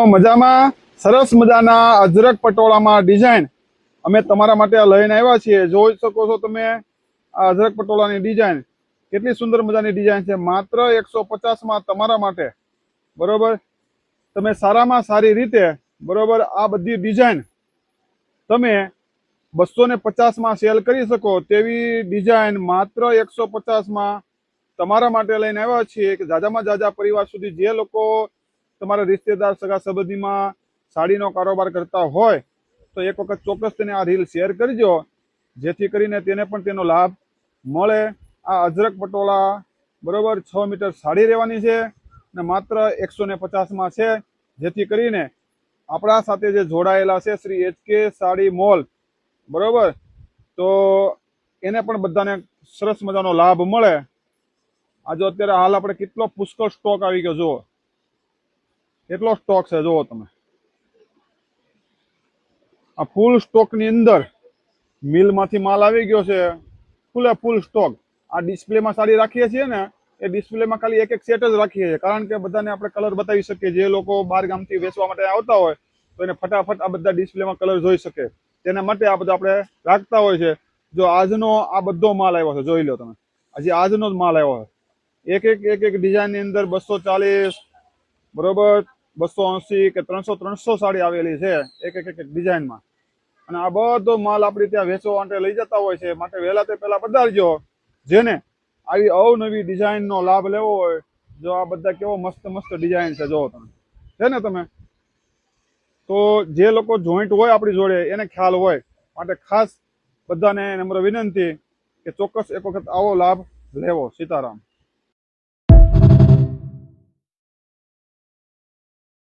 મજામાં સરસ મજાના અજરક પટોળામાં ડિઝાઇન અમે તમારા માટે લઈને આવ્યા છીએ। જોઈ શકો છો તમે આ અજરક પટોળાની ડિઝાઇન કેટલી સુંદર મજાની ડિઝાઇન છે। માત્ર 150 માં તમારા માટે, બરોબર। તમે સારામાં સારી રીતે, બરોબર, આ બધી ડિઝાઇન તમે 250 માં સેલ કરી શકો તેવી ડિઝાઇન માત્ર 150 માં તમારા માટે લઈને આવ્યા છીએ કે જાજામાં જાજા પરિવાર સુધી જે લોકો તમારા रिश्तेदार सगा संबंधी में साड़ी नो कारोबार करता होय तो एक वक्त चौक्कस तेने आ रील शेर करजो, जेथी करीने तेने पण तेनो लाभ मळे। आ अजरक पटोला बरोबर 6 मीटर साड़ी रहेवानी छे ने मात्र 150 में छे, जेथी करीने आपणा साथे जे जोड़ायेला छे श्री HK साड़ी मॉल, बरोबर, तो एने पण बधाने सरस मजानो लाभ मळे। आ जो अत्यारे हाल आपणे केटलो पुष्कळ स्टॉक आवी गयो, जो કેટલો સ્ટોક છે જોવો તમે। આ ફૂલ સ્ટોકની અંદર મિલમાંથી માલ આવી ગયો છે, ફૂલે ફૂલ સ્ટોક। આ ડિસ્પ્લેમાં સાડી રાખીએ છીએ ને, એ ડિસ્પ્લેમાં ખાલી એક એક સેટ જ રાખીએ છીએ, કારણ કે બધાને આપણે કલર બતાવી શકીએ। જે લોકો બહાર ગામથી વેચવા માટે આવતા હોય તો એને ફટાફટ આ બધા ડિસ્પ્લેમાં કલર જોઈ શકે, તેના માટે આ બધું આપણે રાખતા હોય છે। જો આજનો આ બધો માલ આવ્યો છે, જોઈ લો તમે, હજી આજનો જ માલ આવ્યો છે। એક ડિઝાઇનની અંદર 240, બરોબર, 280 કે 300 साड़ी आवेली है एक डिजाइन में। અને આ બધો માલ આપણી ત્યાં વેચવા માટે લઈ જતા હોય છે, માટે વહેલા તે પહેલા પધારજો। જેને આવી અવનવી ડિઝાઇનનો લાભ લેવો હોય, જો આ બધા કેવો મસ્ત મસ્ત ડિઝાઇન છે, જો તમે છે ને તમે, તો જે લોકો જોઈન્ટ હોય આપણી જોડે એને ખ્યાલ હોય, માટે ખાસ બધાને નમ્ર વિનંતી કે ચોક્કસ એક વખત આવો લાભ લેવો। સીતારામ।